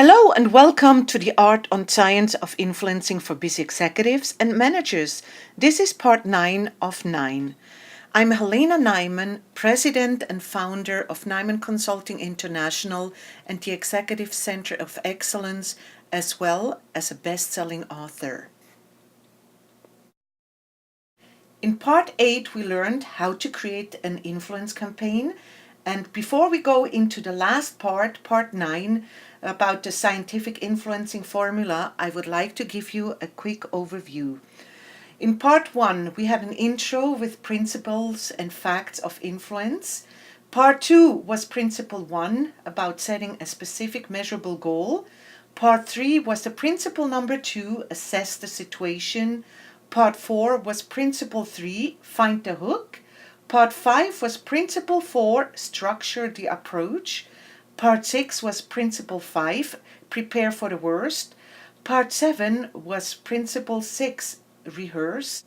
Hello and welcome to the Art and Science of Influencing for Busy Executives and Managers. This is part 9 of 9. I'm Helena Nyman, President and founder of Nyman Consulting International and the Executive Center of Excellence, as well as a best-selling author. In part 8, we learned how to create an influence campaign. And before we go into the last part, part 9, about the scientific influencing formula, I would like to give you a quick overview. In part 1, we had an intro with principles and facts of influence. Part 2 was principle 1, about setting a specific measurable goal. Part 3 was the principle number 2, assess the situation. Part 4 was principle 3, find the hook. Part 5 was principle 4, structure the approach. Part 6 was principle 5, prepare for the worst. Part 7 was principle 6, rehearse.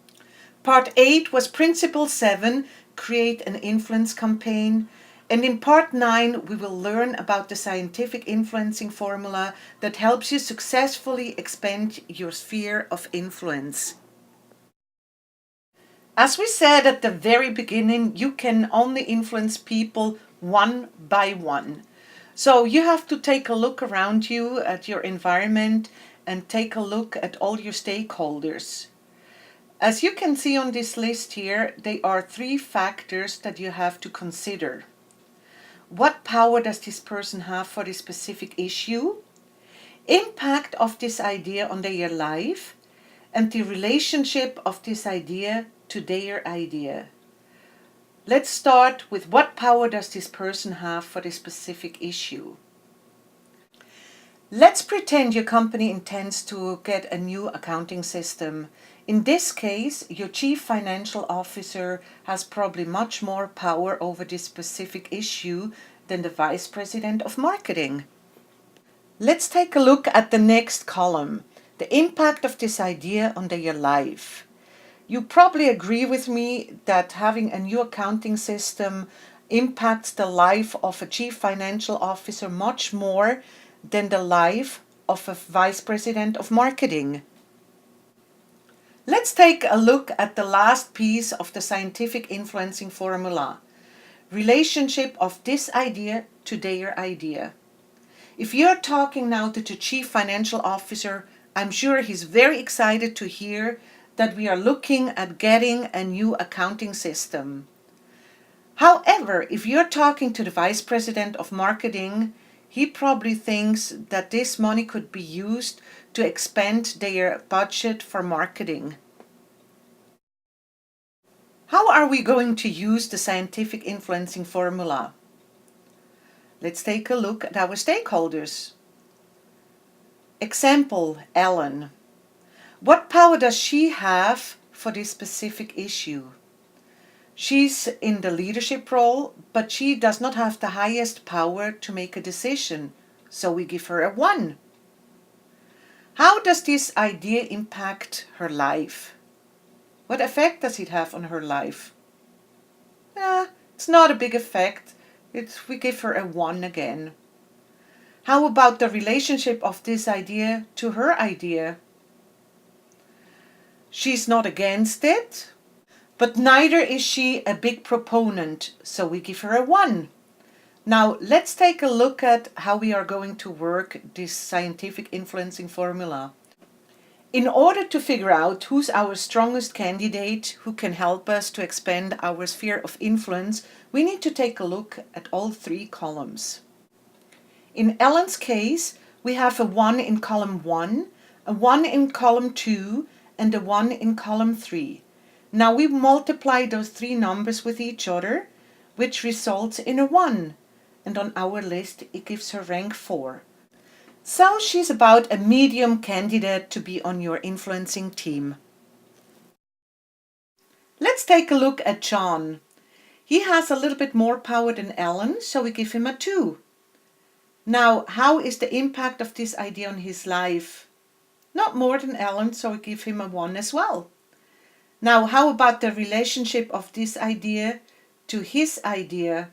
Part 8 was principle 7, create an influence campaign. And in part 9, we will learn about the scientific influencing formula that helps you successfully expand your sphere of influence. As we said at the very beginning, you can only influence people one by one. So you have to take a look around you at your environment and take a look at all your stakeholders. As you can see on this list here, there are 3 factors that you have to consider. What power does this person have for this specific issue? Impact of this idea on their life, and the relationship of this idea to their idea. Let's start with what power does this person have for this specific issue. Let's pretend your company intends to get a new accounting system. In this case, your chief financial officer has probably much more power over this specific issue than the vice president of marketing. Let's take a look at the next column, the impact of this idea on their life. You probably agree with me that having a new accounting system impacts the life of a chief financial officer much more than the life of a vice president of marketing. Let's take a look at the last piece of the scientific influencing formula, relationship of this idea to their idea. If you're talking now to the chief financial officer, I'm sure he's very excited to hear that we are looking at getting a new accounting system. However, if you're talking to the vice president of marketing, he probably thinks that this money could be used to expand their budget for marketing. How are we going to use the scientific influencing formula? Let's take a look at our stakeholders. Example, Ellen. What power does she have for this specific issue? She's in the leadership role, but she does not have the highest power to make a decision, so we give her a 1. How does this idea impact her life? What effect does it have on her life? It's not a big effect. We give her a 1 again. How about the relationship of this idea to her idea? She's not against it, but neither is she a big proponent, so we give her a 1. Now let's take a look at how we are going to work this scientific influencing formula. In order to figure out who's our strongest candidate who can help us to expand our sphere of influence, we need to take a look at all 3 columns. In Ellen's case, we have a 1 in column 1, a 1 in column 2, and a 1 in column 3. Now we multiply those 3 numbers with each other, which results in a 1. And on our list, it gives her rank 4. So she's about a medium candidate to be on your influencing team. Let's take a look at John. He has a little bit more power than Ellen, so we give him a 2. Now, how is the impact of this idea on his life? Not more than Ellen, so we give him a 1 as well. Now, how about the relationship of this idea to his idea?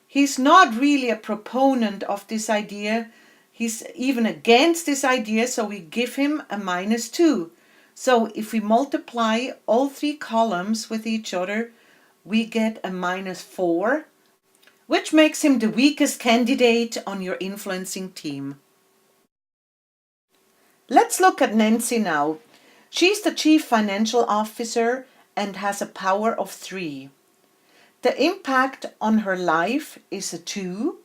He's not really a proponent of this idea, He's even against this idea, so we give him a -2. So if we multiply all three columns with each other, we get a -4, which makes him the weakest candidate on your influencing team. Let's look at Nancy now. She's the Chief Financial Officer and has a power of 3. The impact on her life is a 2,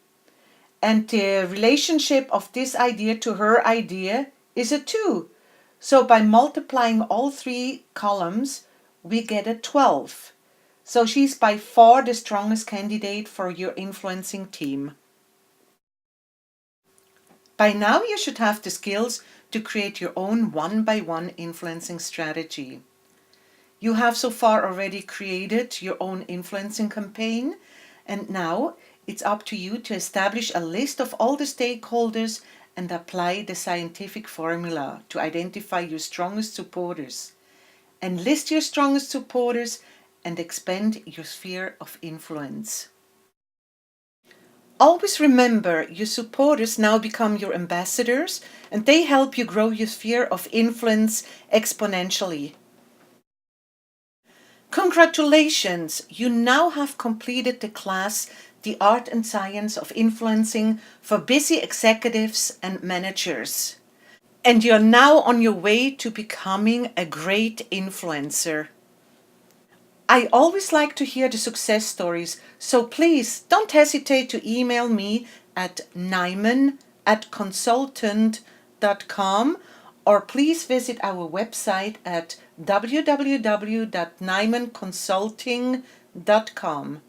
and the relationship of this idea to her idea is a 2. So by multiplying all three columns, we get a 12. So she's by far the strongest candidate for your influencing team. By now you should have the skills to create your own one-by-one influencing strategy. You have so far already created your own influencing campaign, and now it's up to you to establish a list of all the stakeholders and apply the scientific formula to identify your strongest supporters. Enlist your strongest supporters and expand your sphere of influence. Always remember, your supporters now become your ambassadors, and they help you grow your sphere of influence exponentially. Congratulations! You now have completed the class, The Art and Science of Influencing for Busy Executives and Managers. And you're now on your way to becoming a great influencer. I always like to hear the success stories, so please don't hesitate to email me at nyman@consultant.com, or please visit our website at www.nymanconsulting.com.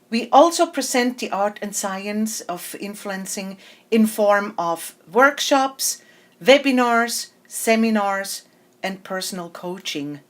We also present the art and science of influencing in form of workshops, webinars, seminars, and personal coaching.